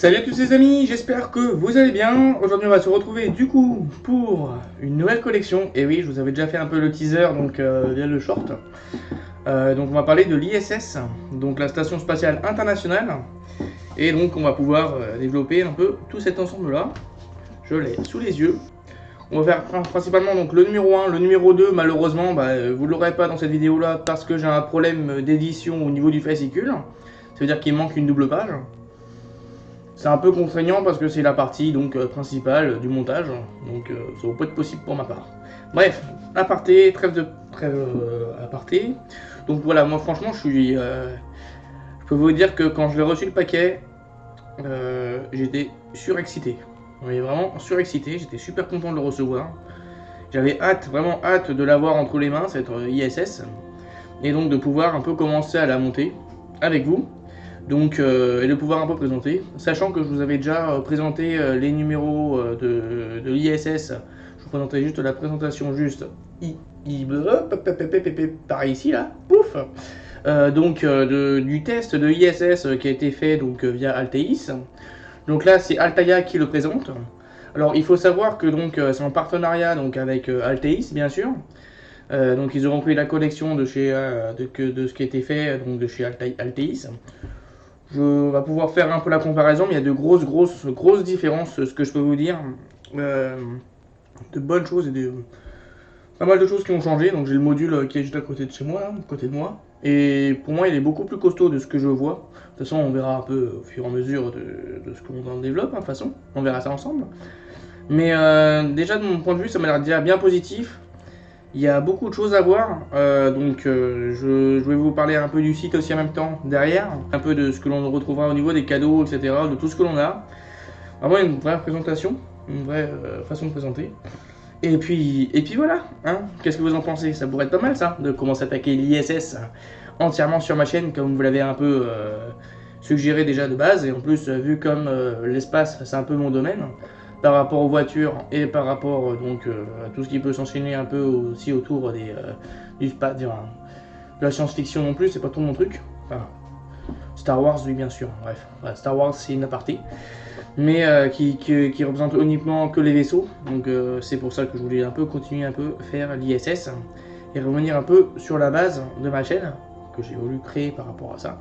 Salut à tous les amis, j'espère que vous allez bien. Aujourd'hui on va se retrouver du coup pour une nouvelle collection. Et oui, je vous avais déjà fait un peu le teaser donc via le short. Donc on va parler de l'ISS, donc la Station Spatiale Internationale. Et donc on va pouvoir développer un peu tout cet ensemble là. Je l'ai sous les yeux. On va faire principalement donc le numéro 1, le numéro 2 malheureusement vous ne l'aurez pas dans cette vidéo là parce que j'ai un problème d'édition au niveau du fascicule. Ça veut dire qu'il manque une double page. C'est un peu contraignant parce que c'est la partie donc principale du montage, donc ça va pas être possible pour ma part. Bref, aparté, trêve aparté. Donc voilà, moi franchement je peux vous dire que quand je l'ai reçu le paquet, j'étais surexcité. Oui, vraiment surexcité, j'étais super content de le recevoir. J'avais hâte, vraiment hâte de l'avoir entre les mains, cette ISS, et donc de pouvoir un peu commencer à la monter avec vous. Donc, et de pouvoir un peu présenter, sachant que je vous avais déjà présenté les numéros de l'ISS, je vous présentais juste la présentation juste par ici là, pouf, du test de l'ISS qui a été fait donc via Altéis. Donc là c'est Altaïa qui le présente. Alors il faut savoir que donc c'est en partenariat donc avec Altéis bien sûr. Donc ils auront pris la collection de chez de ce qui a été fait donc de chez Altéis. Je vais pouvoir faire un peu la comparaison, mais il y a de grosses différences, ce que je peux vous dire. De bonnes choses et pas mal de choses qui ont changé. Donc j'ai le module qui est juste à côté de chez moi, là, à côté de moi. Et pour moi, il est beaucoup plus costaud de ce que je vois. De toute façon, on verra un peu au fur et à mesure de ce qu'on en développe, de toute façon. On verra ça ensemble. Mais déjà, de mon point de vue, ça m'a l'air déjà bien positif. Il y a beaucoup de choses à voir, je vais vous parler un peu du site aussi en même temps derrière, un peu de ce que l'on retrouvera au niveau des cadeaux, etc., de tout ce que l'on a. Vraiment une vraie présentation, une vraie façon de présenter. Et puis voilà, hein. Qu'est-ce que vous en pensez? Ça pourrait être pas mal ça, de commencer à attaquer l'ISS entièrement sur ma chaîne, comme vous l'avez un peu suggéré déjà de base, et en plus, vu comme l'espace c'est un peu mon domaine, par rapport aux voitures et par rapport à tout ce qui peut s'enchaîner un peu aussi autour du pas de la science-fiction non plus, c'est pas trop mon truc. Enfin, Star Wars oui bien sûr, bref, voilà, Star Wars c'est une aparté, mais qui représente uniquement que les vaisseaux, donc c'est pour ça que je voulais un peu continuer un peu faire l'ISS et revenir un peu sur la base de ma chaîne que j'ai voulu créer par rapport à ça.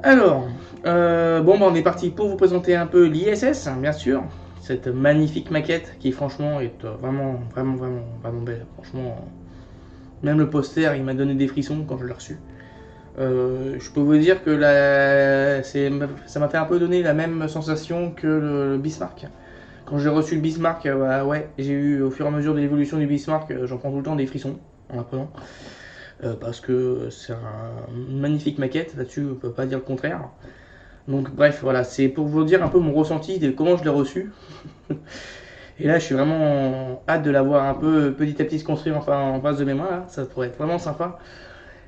Alors, on est parti pour vous présenter un peu l'ISS, bien sûr. Cette magnifique maquette qui franchement est vraiment belle. Franchement, même le poster il m'a donné des frissons quand je l'ai reçu. Je peux vous dire que ça m'a fait un peu donner la même sensation que le Bismarck. Quand j'ai reçu le Bismarck, ouais, j'ai eu au fur et à mesure de l'évolution du Bismarck, j'en prends tout le temps des frissons en l'apprenant. Parce que c'est une magnifique maquette, là-dessus on peut pas dire le contraire. Donc bref, voilà, c'est pour vous dire un peu mon ressenti de comment je l'ai reçu. Et là je suis vraiment hâte de l'avoir un peu petit à petit se construire enfin, en face de mes mains là, ça pourrait être vraiment sympa.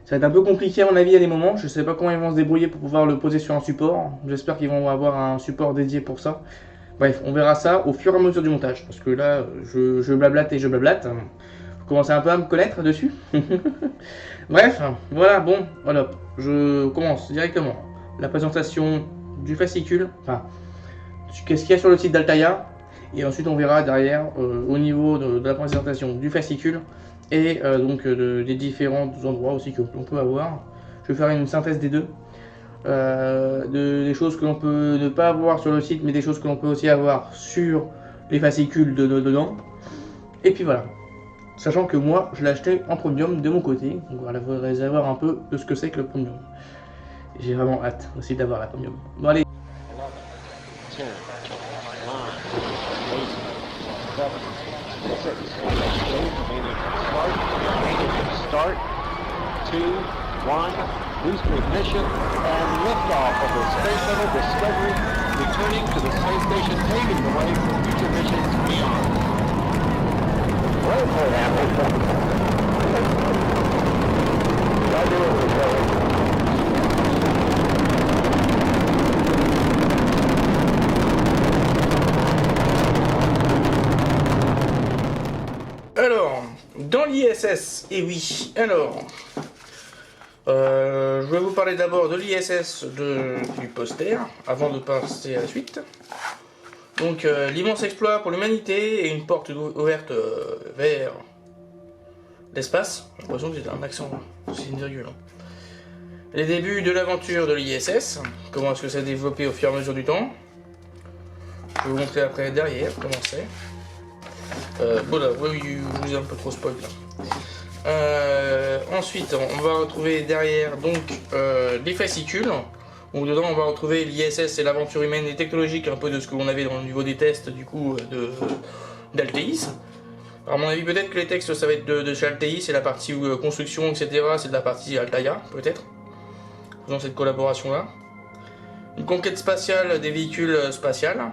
Ça va être un peu compliqué à mon avis à des moments, je sais pas comment ils vont se débrouiller pour pouvoir le poser sur un support. J'espère qu'ils vont avoir un support dédié pour ça. Bref, on verra ça au fur et à mesure du montage, parce que là je blablate et je blablate. Vous commencez un peu à me connaître dessus. Bref, voilà, bon, voilà, je commence directement. La présentation du fascicule, enfin, qu'est-ce qu'il y a sur le site d'Altaïa, et ensuite on verra derrière, au niveau de la présentation du fascicule, et des différents endroits aussi que l'on peut avoir. Je vais faire une synthèse des deux, des choses que l'on peut ne pas avoir sur le site, mais des choses que l'on peut aussi avoir sur les fascicules dedans. Et puis voilà. Sachant que moi, je l'ai acheté en premium de mon côté. Donc voilà, vous allez savoir un peu de ce que c'est que le premium. J'ai vraiment hâte aussi d'avoir la premium. Bon allez. 10, 9, 8, 7, 6, start, 2, 1, booster ignition, and liftoff of the Space Shuttle Discovery, returning to the space station, paving the way for future missions beyond. Alors, dans l'ISS, et oui, alors, Je vais vous parler d'abord de l'ISS du poster, avant de passer à la suite. Donc l'immense exploit pour l'humanité et une porte ouverte vers l'espace. J'ai l'impression que c'est un accent, c'est une virgule. Les débuts de l'aventure de l'ISS, comment est-ce que ça s'est développé au fur et à mesure du temps. Je vais vous montrer après derrière comment c'est. Voilà, oui, je vous ai un peu trop spoil là. Ensuite, on va retrouver derrière donc les fascicules, où dedans on va retrouver l'ISS et l'aventure humaine et technologique, un peu de ce que l'on avait dans le niveau des tests du coup d'Altéis. À mon avis, peut-être que les textes ça va être de chez Altéis et la partie construction, etc. c'est de la partie Altaïa, peut-être. Faisons cette collaboration là. Une conquête spatiale des véhicules spatials,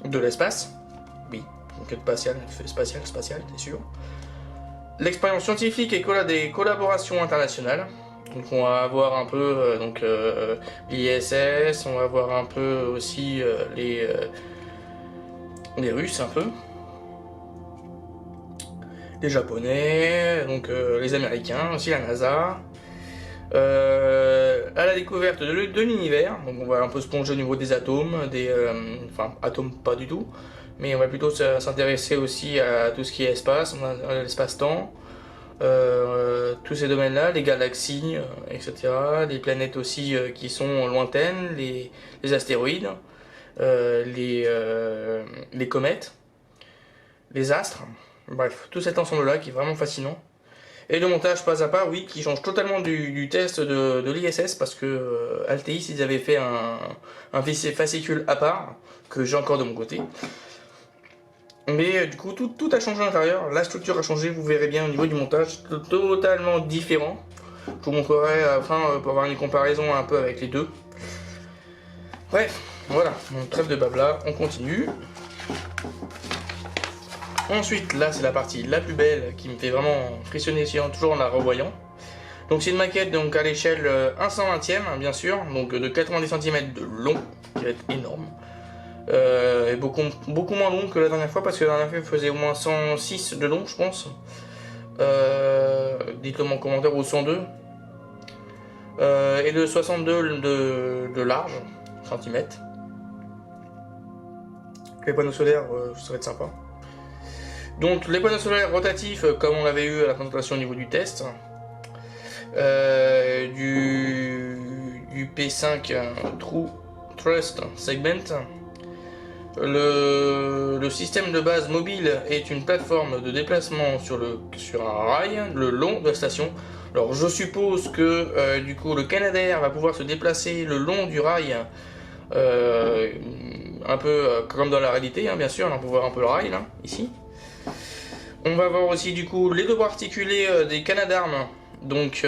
de l'espace. Oui, conquête spatiale, c'est sûr. L'expérience scientifique et des collaborations internationales. Donc on va avoir un peu l'ISS, on va voir un peu aussi les Russes un peu, les Japonais, donc les Américains, aussi la NASA. À la découverte de l'univers, donc on va un peu se plonger au niveau des atomes, enfin atomes pas du tout, mais on va plutôt s'intéresser aussi à tout ce qui est espace, l'espace-temps, tous ces domaines-là, les galaxies, etc., les planètes aussi qui sont lointaines, les astéroïdes, les comètes, les astres, bref, tout cet ensemble-là qui est vraiment fascinant. Et le montage pas à pas, oui, qui change totalement du test de l'ISS parce que Altéis, ils avaient fait un fascicule à part, que j'ai encore de mon côté. Mais du coup, tout a changé à l'intérieur, la structure a changé, vous verrez bien au niveau du montage, totalement différent. Je vous montrerai à la fin pour avoir une comparaison un peu avec les deux. Bref, voilà, donc trêve de blabla, on continue. Ensuite, là c'est la partie la plus belle qui me fait vraiment frissonner toujours en la revoyant. Donc c'est une maquette donc à l'échelle 1/120e bien sûr, donc de 90 cm de long, qui va être énorme. Et beaucoup moins long que la dernière fois parce que la dernière fois il faisait au moins 106 de long je pense. Dites-le moi en commentaire, ou 102. Et de 62 de large, centimètres. Les panneaux solaires, ça va être sympa. Donc les panneaux solaires rotatifs comme on l'avait eu à la présentation au niveau du test, du P5 True Thrust Segment. Le système de base mobile est une plateforme de déplacement sur un rail le long de la station. Alors je suppose que du coup le Canadair va pouvoir se déplacer le long du rail, un peu comme dans la réalité bien sûr, on peut voir un peu le rail là, ici. On va voir aussi du coup les deux bras articulés des Canadarm, donc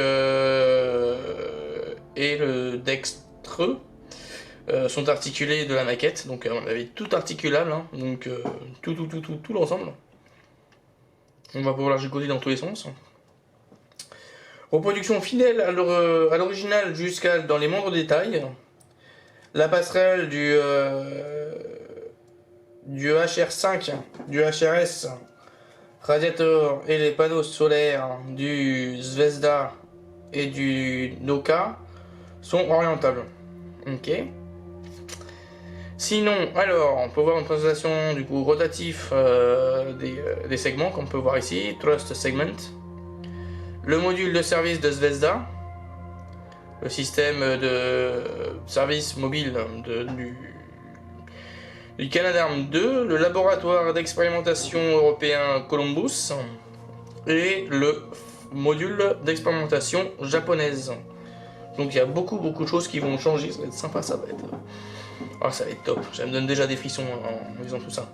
et le dextreux sont articulés de la maquette, donc on avait tout articulable, hein, donc tout l'ensemble. On va pouvoir la gigoter dans tous les sens. Reproduction fidèle à l'original jusqu'à dans les moindres détails. La passerelle du HR5, du HRS, radiateur et les panneaux solaires du Zvezda et du Noka sont orientables. Ok. Sinon, alors, on peut voir une présentation du coup rotatif des segments, comme on peut voir ici, Thrust Segment. Le module de service de Zvezda, le système de service mobile du Canadarm 2, le laboratoire d'expérimentation européen Columbus et le module d'expérimentation japonaise. Donc il y a beaucoup de choses qui vont changer, ça va être sympa, ça va être top, ça me donne déjà des frissons en lisant tout ça.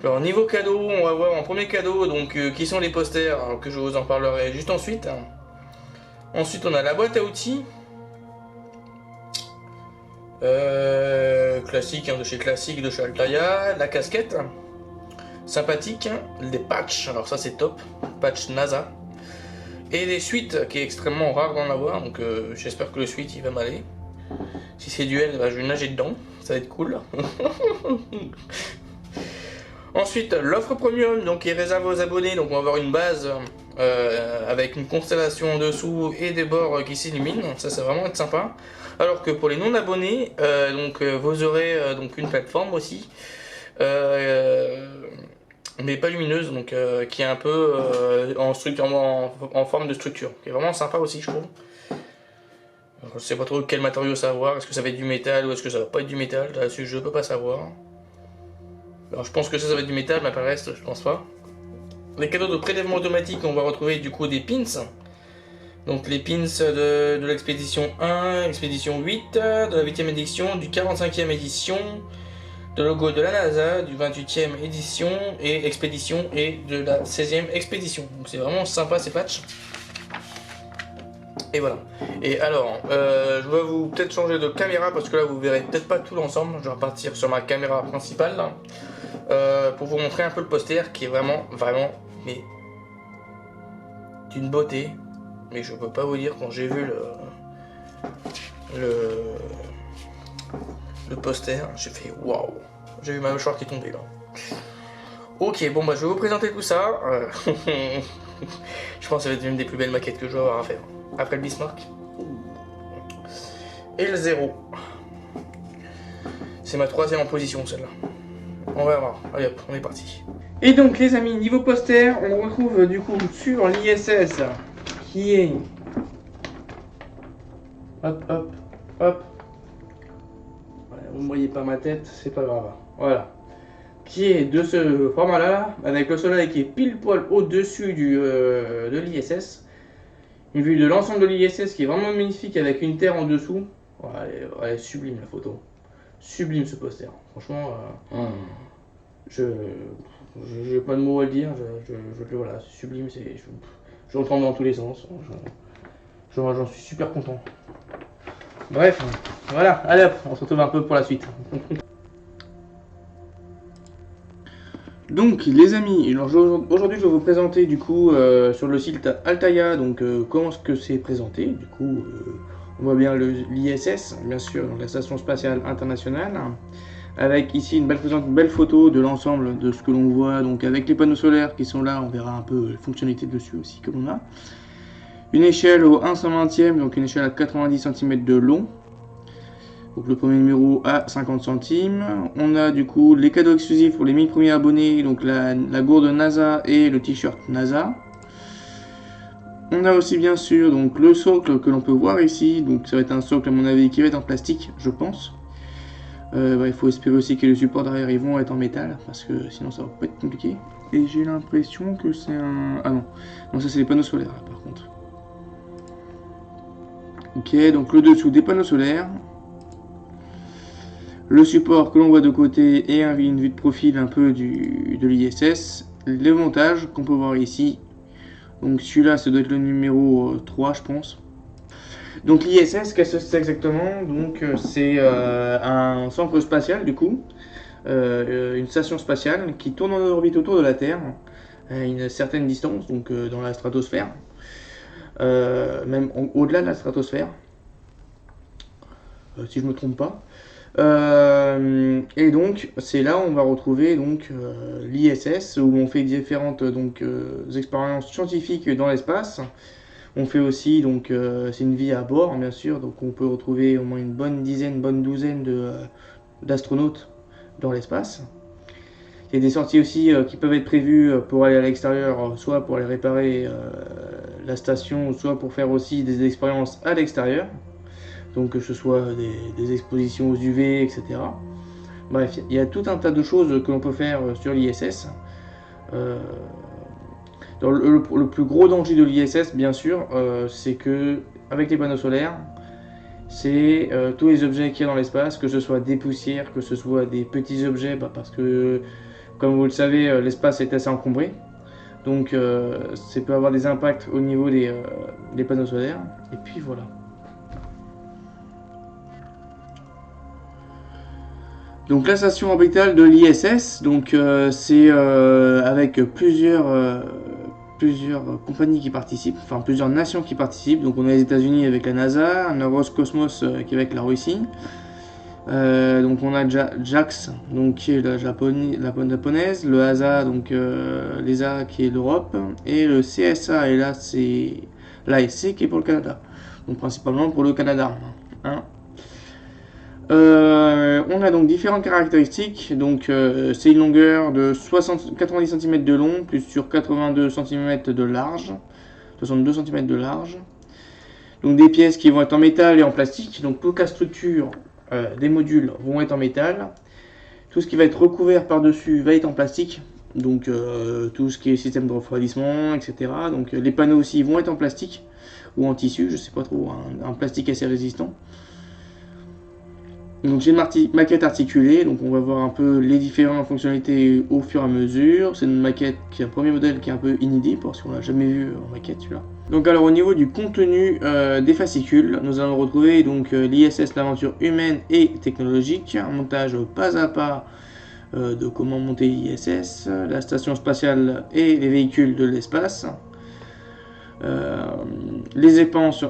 Alors niveau cadeau, on va voir en premier cadeau donc qui sont les posters, alors, que je vous en parlerai juste ensuite. Ensuite on a la boîte à outils. Classique, de chez Classique, de chez Altaïa, la casquette, sympathique, des patchs, alors ça c'est top, patch NASA, et des suites qui est extrêmement rare d'en avoir, donc j'espère que le suite il va m'aller. Si c'est duel, bah, je vais nager dedans, ça va être cool. Ensuite l'offre premium donc qui est réservée aux abonnés, donc on va avoir une base avec une constellation en dessous et des bords qui s'illuminent. Ça, c'est vraiment être sympa. Alors que pour les non-abonnés, vous aurez donc une plateforme aussi, mais pas lumineuse, donc qui est un peu en forme de structure, qui est vraiment sympa aussi, je trouve. Je sais pas trop quel matériau ça va avoir, est-ce que ça va être du métal ou est-ce que ça va pas être du métal, là-dessus je peux pas savoir. Alors je pense que ça va être du métal, mais après le reste je pense pas. Les cadeaux de prélèvement automatique, on va retrouver du coup des pins. Donc les pins de l'expédition 1, expédition 8, de la 8ème édition, du 45ème édition, de logo de la NASA, du 28ème édition et expédition et de la 16ème expédition. Donc c'est vraiment sympa ces patchs. Et voilà. Et alors, je vais vous peut-être changer de caméra parce que là vous verrez peut-être pas tout l'ensemble. Je vais repartir sur ma caméra principale là, pour vous montrer un peu le poster qui est vraiment, mais d'une beauté. Mais je peux pas vous dire quand j'ai vu le poster, j'ai fait waouh. J'ai vu ma mâchoire qui est tombée là. Ok, bon bah je vais vous présenter tout ça. Je pense que ça va être une des plus belles maquettes que je vais avoir à faire. Après le Bismarck. Et le 0. C'est ma 3ème en position celle-là. On va voir. Allez hop, on est parti. Et donc les amis, niveau poster, on retrouve du coup sur l'ISS qui est... Hop, hop, hop. Ouais, vous ne voyez pas ma tête, c'est pas grave. Voilà. Qui est de ce format-là, avec le soleil qui est pile poil au-dessus de l'ISS. Une vue de l'ensemble de l'ISS qui est vraiment magnifique avec une terre en dessous. Ouais, elle est sublime la photo. Sublime ce poster. Franchement, j'ai pas de mots à le dire. Voilà, c'est sublime. Je retombe dans tous les sens. J'en suis super content. Bref, voilà. Allez hop, on se retrouve un peu pour la suite. Donc les amis, aujourd'hui je vais vous présenter du coup sur le site Altaïa comment ce que c'est présenté. Du coup on voit bien l'ISS, bien sûr, donc la station spatiale internationale, avec ici une belle photo de l'ensemble de ce que l'on voit, donc avec les panneaux solaires qui sont là, on verra un peu les fonctionnalités dessus aussi que l'on a. Une échelle au 1/120e, donc une échelle à 90 cm de long. Donc le premier numéro à 50 centimes. On a du coup les cadeaux exclusifs pour les 1000 premiers abonnés, donc la gourde NASA et le t-shirt NASA. On a aussi bien sûr donc le socle que l'on peut voir ici, donc ça va être un socle à mon avis qui va être en plastique, je pense. Il faut espérer aussi que les supports derrière ils vont être en métal, parce que sinon ça va pas être compliqué. Et j'ai l'impression que c'est un... Ah non, non ça c'est les panneaux solaires là, par contre. Ok, donc le dessous des panneaux solaires. Le support que l'on voit de côté et une vue de profil un peu de l'ISS. Le montage qu'on peut voir ici. Donc celui-là, ça doit être le numéro 3, je pense. Donc l'ISS, qu'est-ce que c'est exactement? Donc c'est un centre spatial du coup. Une station spatiale qui tourne en orbite autour de la Terre à une certaine distance, donc dans la stratosphère. Même au-delà de la stratosphère. Si je me trompe pas. Et donc c'est là où on va retrouver donc l'ISS où on fait différentes expériences scientifiques dans l'espace. On fait aussi donc c'est une vie à bord bien sûr, donc on peut retrouver au moins une bonne douzaine d'astronautes dans l'espace. Il y a des sorties aussi qui peuvent être prévues pour aller à l'extérieur, soit pour aller réparer la station, soit pour faire aussi des expériences à l'extérieur. Donc que ce soit des expositions aux UV, etc. Bref, il y a tout un tas de choses que l'on peut faire sur l'ISS. Le plus gros danger de l'ISS, bien sûr, c'est que avec les panneaux solaires, c'est tous les objets qu'il y a dans l'espace, que ce soit des poussières, que ce soit des petits objets, parce que, comme vous le savez, l'espace est assez encombré. Donc ça peut avoir des impacts au niveau des panneaux solaires. Et puis voilà. Donc la station orbitale de l'ISS, donc c'est avec plusieurs compagnies qui participent, enfin plusieurs nations qui participent. Donc on a les États-Unis avec la NASA, un Roscosmos qui est avec la Russie, Donc on a Jax, donc qui est la japonaise, le ASA, donc l'ESA qui est l'Europe, et le CSA, et là c'est l'ASC qui est pour le Canada. Donc principalement pour le Canada. Hein. On a donc différentes caractéristiques. Donc c'est une longueur de 90 cm de long, plus sur 82 cm de large. 62 cm de large. Donc des pièces qui vont être en métal et en plastique. Donc toute la structure des modules vont être en métal. Tout ce qui va être recouvert par-dessus va être en plastique. Donc tout ce qui est système de refroidissement, etc. Donc les panneaux aussi vont être en plastique ou en tissu, je sais pas trop, un plastique assez résistant. Donc j'ai une maquette articulée, donc on va voir un peu les différentes fonctionnalités au fur et à mesure. C'est une maquette qui est un premier modèle qui est un peu inédit parce qu'on l'a jamais vu en maquette celui-là. Donc alors au niveau du contenu des fascicules, nous allons retrouver donc l'ISS, l'aventure humaine et technologique, un montage pas à pas de comment monter l'ISS, la station spatiale et les véhicules de l'espace. Les expériences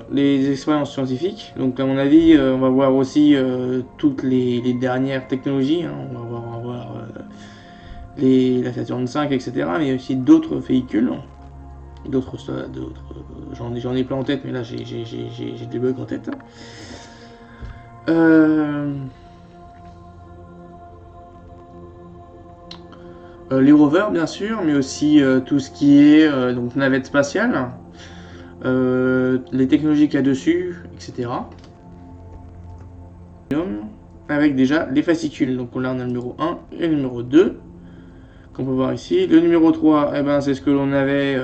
scientifiques. Donc à mon avis, on va voir aussi toutes les dernières technologies. Hein. On va voir la Saturn 5, etc. Mais aussi d'autres véhicules. J'en ai plein en tête, mais là j'ai des bugs en tête. Les rovers bien sûr, mais aussi tout ce qui est donc navette spatiale. Les technologies qu'il y a dessus, etc. Avec déjà les fascicules. Donc là on a le numéro 1 et le numéro 2 qu'on peut voir ici. Le numéro 3, eh ben, c'est ce que l'on avait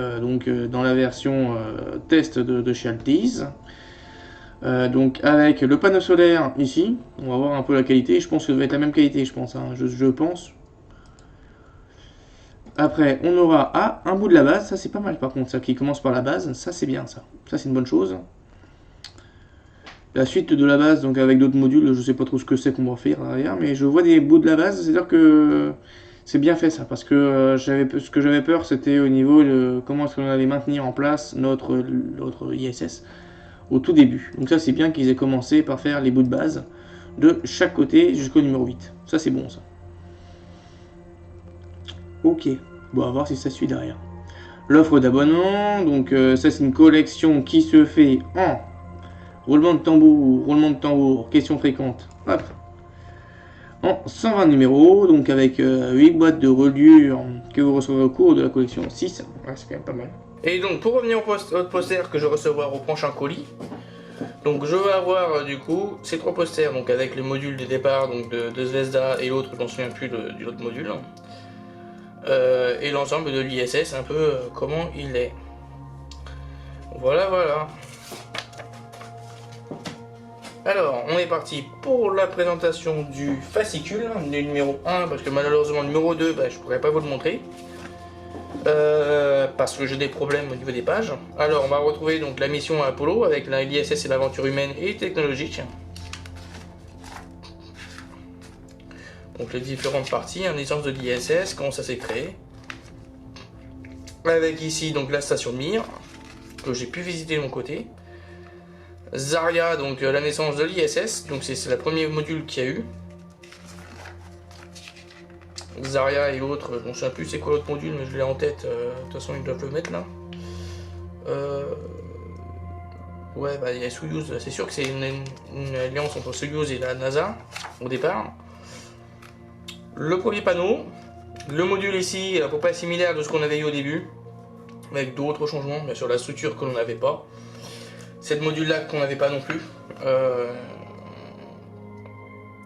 dans la version test de chez Altis. Donc avec le panneau solaire ici, on va voir un peu la qualité. Je pense que ça va être la même qualité, je pense. Hein. Je pense. Après, on aura un bout de la base, ça c'est pas mal par contre, ça qui commence par la base, ça c'est bien ça. Ça c'est une bonne chose. La suite de la base, donc avec d'autres modules, je sais pas trop ce que c'est qu'on va faire derrière, mais je vois des bouts de la base, c'est-à-dire que c'est bien fait ça, parce que ce que j'avais peur c'était au niveau de comment est-ce qu'on allait maintenir en place notre ISS au tout début. Donc ça c'est bien qu'ils aient commencé par faire les bouts de base de chaque côté jusqu'au numéro 8. Ça c'est bon ça. Ok, bon, on va voir si ça suit derrière. L'offre d'abonnement, donc ça c'est une collection qui se fait en roulement de tambour, questions fréquentes, hop, en 120 numéros, donc avec 8 boîtes de reliure que vous recevrez au cours de la collection 6, ouais, c'est quand même pas mal. Et donc pour revenir au poster que je vais recevoir au prochain colis, donc je vais avoir du coup ces 3 posters, donc avec le module de départ donc de Zvezda et l'autre, je m'en souviens plus du autre module. Et l'ensemble de l'ISS, un peu comment il est. Voilà. Alors, on est parti pour la présentation du fascicule, du numéro 1, parce que malheureusement, le numéro 2, je pourrais pas vous le montrer. Parce que j'ai des problèmes au niveau des pages. Alors, on va retrouver donc la mission Apollo, avec l'ISS et l'aventure humaine et technologique. Donc les différentes parties, naissance de l'ISS, comment ça s'est créé. Avec ici donc la station de Mir, que j'ai pu visiter de mon côté. Zarya, donc la naissance de l'ISS, donc c'est le premier module qu'il y a eu. Zarya et autres, je ne sais plus c'est quoi l'autre module, mais je l'ai en tête, de toute façon ils doivent le mettre là. Ouais, il y a Soyuz, c'est sûr que c'est une alliance entre Soyuz et la NASA, au départ. Le premier panneau, le module ici, à peu près similaire de ce qu'on avait eu au début, avec d'autres changements, bien sûr la structure que l'on n'avait pas. C'est le module là qu'on n'avait pas non plus.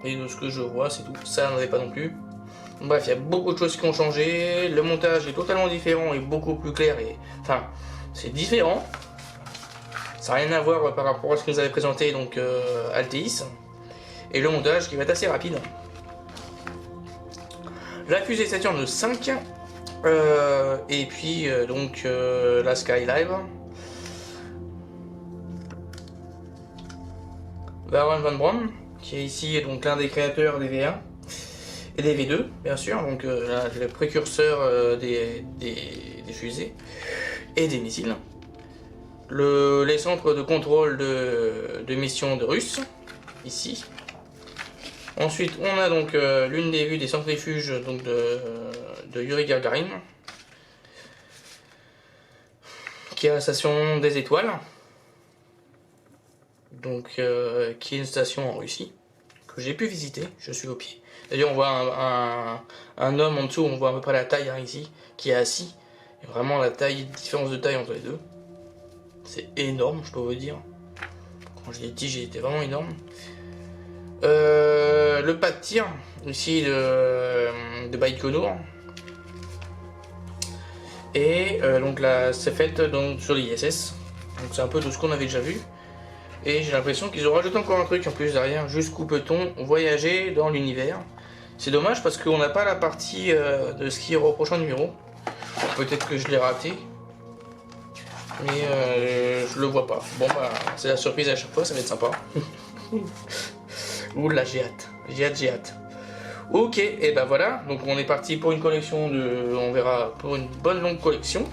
Et de ce que je vois, c'est tout. Ça, on n'avait pas non plus. Bref, il y a beaucoup de choses qui ont changé. Le montage est totalement différent et beaucoup plus clair. Enfin, c'est différent. Ça n'a rien à voir par rapport à ce que nous avait présenté donc Altéis. Et le montage qui va être assez rapide. La fusée Saturn 5 et puis donc la Skylive. Baron von Braun, qui est ici donc l'un des créateurs des V1 et des V2 bien sûr, donc le précurseur des fusées et des missiles. Les centres de contrôle de mission de Russes, ici. Ensuite, on a donc l'une des vues des centrifuges donc de Yuri Gagarin, qui est à la station des étoiles, donc qui est une station en Russie que j'ai pu visiter. Je suis au pied. D'ailleurs, on voit un homme en dessous, on voit à peu près la taille ici, qui est assis. Et vraiment la différence de taille entre les deux. C'est énorme, je peux vous dire. Quand j'étais petit, j'étais vraiment énorme. Le pas de tir, ici de Baïkonour. Et donc là, c'est fait donc, sur l'ISS. Donc c'est un peu de ce qu'on avait déjà vu. Et j'ai l'impression qu'ils ont rajouté encore un truc en plus derrière. Jusqu'où peut-on voyager dans l'univers? C'est dommage parce qu'on n'a pas la partie de ce qui est au prochain numéro. Peut-être que je l'ai raté. Mais je le vois pas. Bon bah c'est la surprise à chaque fois, ça va être sympa. Oula, j'ai hâte. J'ai hâte. Ok, et ben voilà. Donc on est parti pour une collection de... On verra pour une bonne longue collection.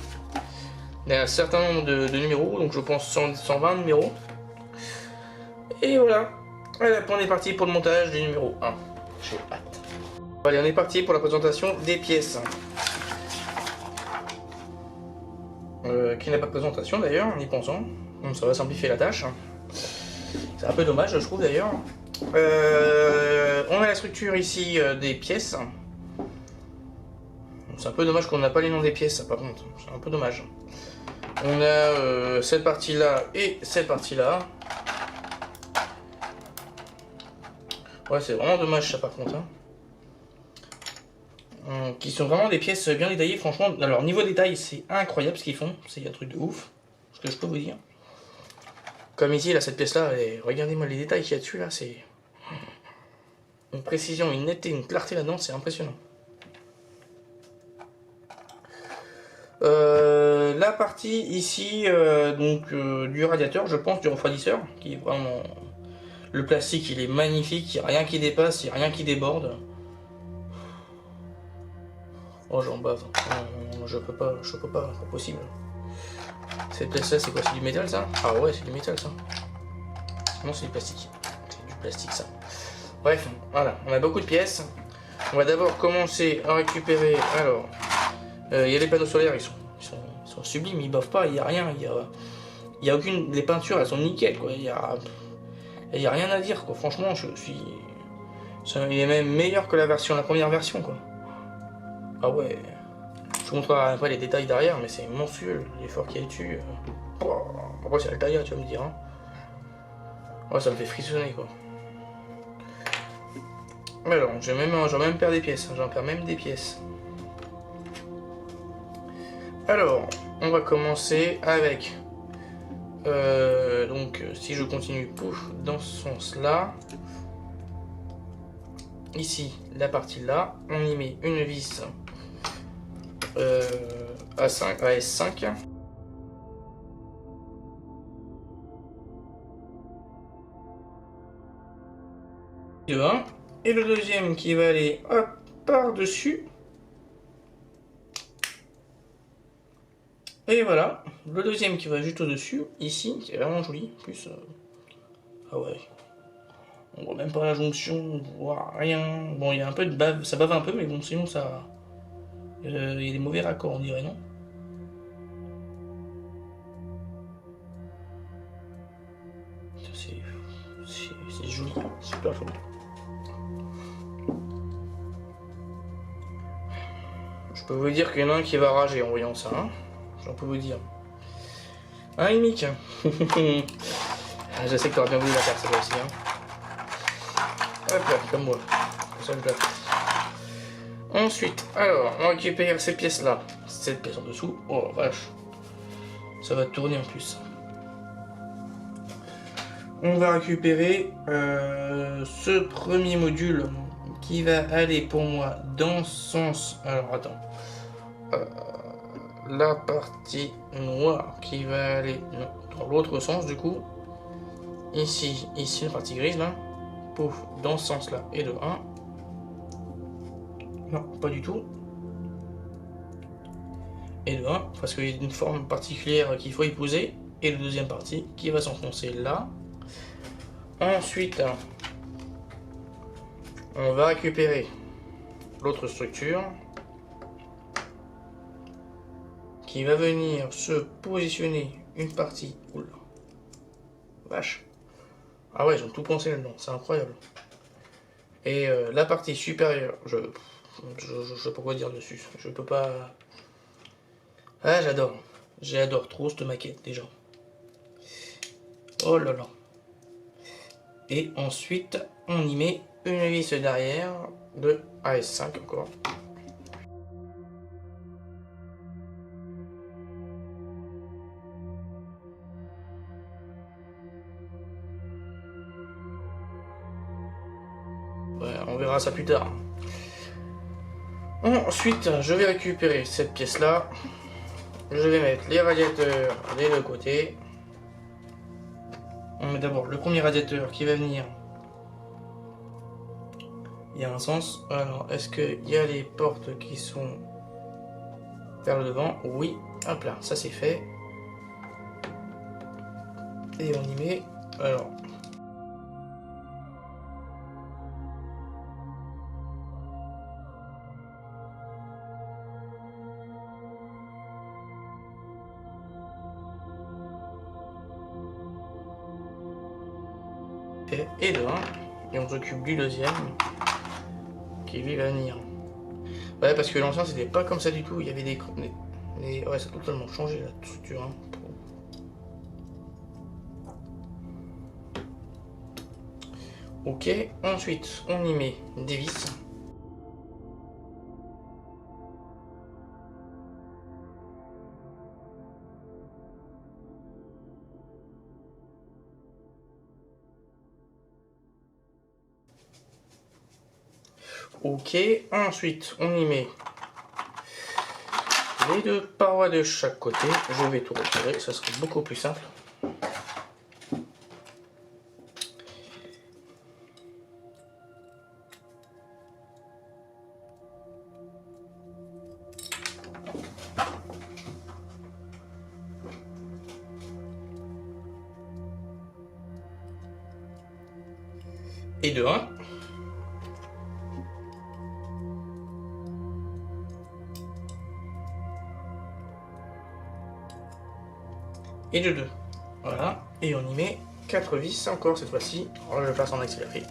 Il y a un certain nombre de numéros, donc je pense 120 numéros. Et voilà. Allez, on est parti pour le montage du numéro 1. J'ai hâte. Allez, on est parti pour la présentation des pièces. Qui n'a pas de présentation d'ailleurs, en y pensant. Donc ça va simplifier la tâche. C'est un peu dommage, je trouve d'ailleurs. On a la structure ici des pièces. C'est un peu dommage qu'on n'a pas les noms des pièces, ça, par contre. C'est un peu dommage. On a cette partie-là et cette partie-là. Ouais, c'est vraiment dommage ça, par contre. Qui sont vraiment des pièces bien détaillées, franchement. Alors, niveau détail, c'est incroyable ce qu'ils font. C'est un truc de ouf, ce que je peux vous dire. Comme ici, là, cette pièce-là, regardez-moi les détails qu'il y a dessus, là, c'est une précision, une netteté, une clarté là-dedans, c'est impressionnant. La partie ici, du radiateur, je pense, du refroidisseur, qui est vraiment... Le plastique, il est magnifique, il n'y a rien qui dépasse, il n'y a rien qui déborde. Oh, j'en bave. Je peux pas, pas possible. Cette pièce-là, c'est quoi? C'est du métal, ça? Ah ouais, c'est du métal, ça. Non, c'est du plastique. C'est du plastique, ça. Bref, voilà, on a beaucoup de pièces. On va d'abord commencer à récupérer. Alors, il y a les panneaux solaires, ils sont sublimes, ils boffent pas, il n'y a rien. Il y a aucune. Les peintures, elles sont nickel, quoi. Il y a rien à dire, quoi. Franchement, il est même meilleur que la première version, quoi. Ah ouais. Je vous montrerai pas les détails derrière, mais c'est monstrueux l'effort qu'il y a dessus. Après, c'est Altaïa, tu vas me dire. Hein. Ouais, ça me fait frissonner, quoi. Alors, j'en même perds des pièces. J'en perds même des pièces. Alors, on va commencer avec... donc, si je continue, pouf, dans ce sens-là. Ici, la partie là, on y met une vis AS5. De 1. Et le deuxième qui va aller hop, par-dessus. Et voilà, le deuxième qui va juste au-dessus, ici, qui est vraiment joli. En plus, ah ouais. On voit même pas la jonction, on voit rien. Bon, il y a un peu de bave, ça bave un peu, mais bon, sinon ça... il y a des mauvais raccords, on dirait, non? C'est joli, super joli. Je peux vous dire qu'il y en a un qui va rager en voyant ça, hein. J'en peux vous dire. Hein, Mick? Je sais que tu aurais bien voulu la faire, ça aussi, hein. Hop là, comme moi. Ça me plaît. Ensuite, alors, on récupère ces pièces-là. Cette pièce en dessous. Oh vache. Ça va tourner en plus. On va récupérer ce premier module qui va aller pour moi dans ce sens. Alors, attends. La partie noire qui va aller dans l'autre sens, du coup. Ici, la partie grise, là. Pouf, dans ce sens-là. Et de 1. Non, pas du tout. Et de 1, parce qu'il y a une forme particulière qu'il faut épouser. Et la deuxième partie qui va s'enfoncer là. Ensuite, on va récupérer l'autre structure qui va venir se positionner une partie. Oula. Vache. Ah ouais, ils ont tout pensé là-dedans, c'est incroyable. Et la partie supérieure, je sais pas quoi dire dessus. Je peux pas. Ah, j'adore. J'adore trop cette maquette déjà. Oh là là. Et ensuite, on y met une vis derrière de AS5 encore. Ouais, on verra ça plus tard. Ensuite, je vais récupérer cette pièce-là. Je vais mettre les radiateurs des deux côtés. On met d'abord le premier radiateur qui va venir. Il y a un sens. Alors, est-ce qu'il y a les portes qui sont vers le devant? Oui. Hop là, ça c'est fait. Et on y met. Alors. Et de 1. Et on s'occupe du deuxième. Qui lui va venir. Ouais, parce que l'ancien c'était pas comme ça du tout. Il y avait des. Ouais, ça a totalement changé la structure. Hein. Ok, ensuite on y met des vis. Ok, ensuite on y met les deux parois de chaque côté. Je vais tout retirer, ça sera beaucoup plus simple. Et de 1. Et de 2. Voilà. Et on y met 4 vis encore cette fois-ci. Alors je le place en accéléré.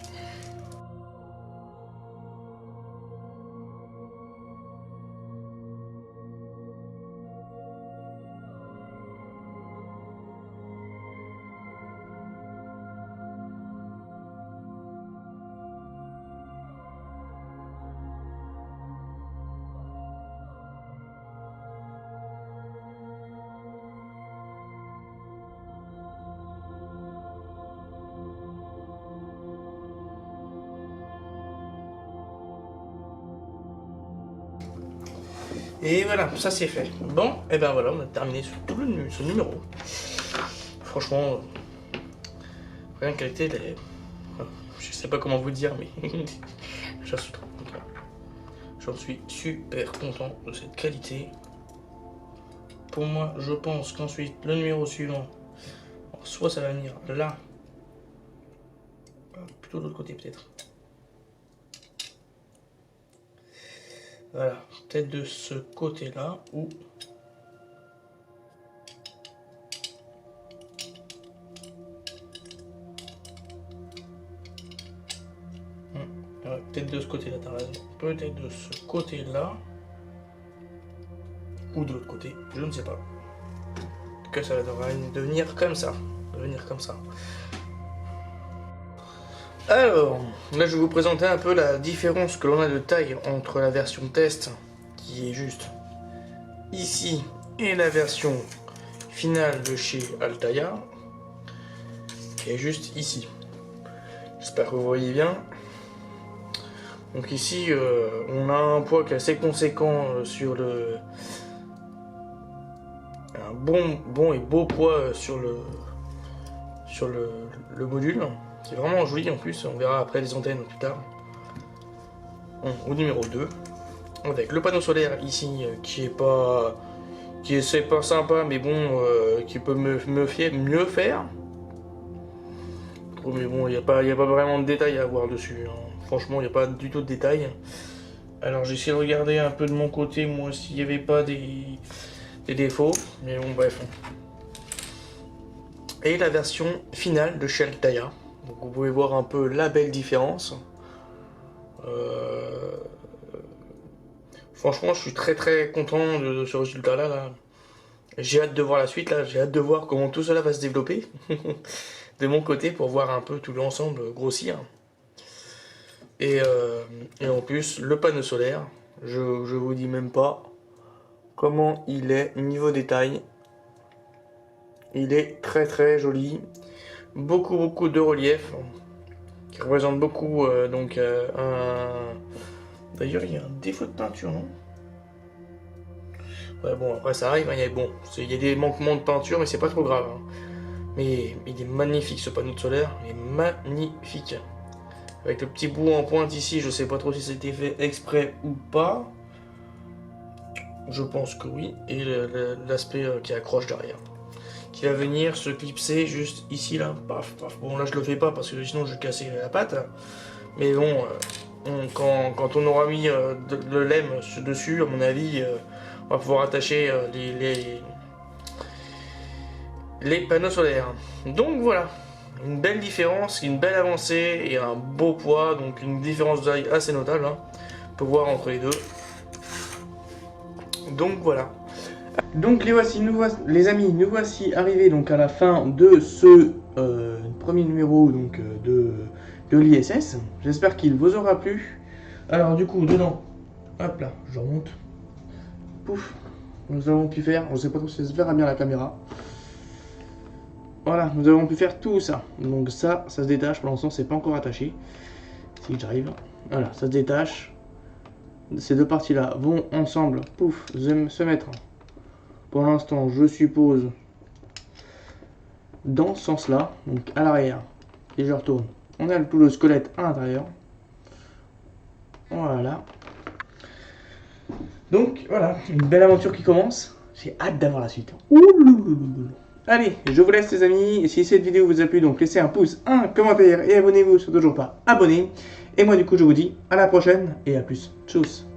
Et voilà, ça c'est fait. Bon, et ben voilà, on a terminé sur tout ce numéro. Franchement, rien qu'elle était, je sais pas comment vous dire, mais j'en suis trop content. J'en suis super content de cette qualité. Pour moi, je pense qu'ensuite, le numéro suivant, soit ça va venir là, plutôt de l'autre côté peut-être. Voilà, peut-être de ce côté-là, ou... Ouais, peut-être de ce côté-là, t'as raison. Peut-être de ce côté-là, ou de l'autre côté, je ne sais pas. Que ça devrait devenir comme ça. Alors, là je vais vous présenter un peu la différence que l'on a de taille entre la version test, qui est juste ici, et la version finale de chez Altaïa, qui est juste ici. J'espère que vous voyez bien. Donc ici, on a un poids qui est assez conséquent sur le... Un bon et beau poids sur le module. C'est vraiment joli en plus, on verra après les antennes plus tard. Bon, au numéro 2, avec le panneau solaire ici qui est pas sympa, mais bon, qui peut mieux faire. Mais bon, il n'y a pas vraiment de détails à voir dessus. Hein. franchement, il n'y a pas du tout de détails. Alors j'ai essayé de regarder un peu de mon côté, moi, s'il n'y avait pas des défauts. Mais bon, bref. Et la version finale de chez Altaïa. Donc vous pouvez voir un peu la belle différence. Franchement, je suis très content de ce résultat-là. Là. J'ai hâte de voir la suite, là. J'ai hâte de voir comment tout cela va se développer. De mon côté, pour voir un peu tout l'ensemble grossir. Et en plus, le panneau solaire, je vous dis même pas comment il est niveau détail. Il est très joli. Beaucoup de relief. Qui représente beaucoup un... D'ailleurs, il y a un défaut de peinture, non? Ouais, bon, après ça arrive, hein, il y a des manquements de peinture, mais c'est pas trop grave. Hein. Mais il est magnifique ce panneau solaire, il est magnifique. Avec le petit bout en pointe ici, je sais pas trop si c'était fait exprès ou pas. Je pense que oui. Et l'aspect qui accroche derrière. Qui va venir se clipser juste ici, là. Paf. Bon, là je le fais pas parce que sinon je vais casser la patte. Mais bon, quand on aura mis le lemme dessus, à mon avis, on va pouvoir attacher les panneaux solaires. Donc voilà. Une belle différence, une belle avancée et un beau poids, donc une différence de taille assez notable. Hein. On peut voir entre les deux. Donc voilà. Donc les amis, nous voici arrivés donc à la fin de ce premier numéro donc de l'ISS. J'espère qu'il vous aura plu. Alors du coup dedans, hop là, je remonte. Pouf, nous avons pu faire, on ne sait pas trop si ça se verra bien à la caméra. Voilà, nous avons pu faire tout ça. Donc ça se détache. Pour l'instant, c'est pas encore attaché. Si j'arrive. Voilà, ça se détache. Ces deux parties-là vont ensemble, pouf, se mettre. Pour l'instant, je suppose, dans ce sens-là. Donc à l'arrière. Et je retourne. On a tout le squelette à l'intérieur. Voilà. Donc voilà, une belle aventure qui commence. J'ai hâte d'avoir la suite. Ouh. Allez, je vous laisse les amis, et si cette vidéo vous a plu, donc laissez un pouce, un commentaire, et abonnez-vous si vous n'êtes toujours pas abonné. Et moi du coup je vous dis à la prochaine, et à plus. Tchuss.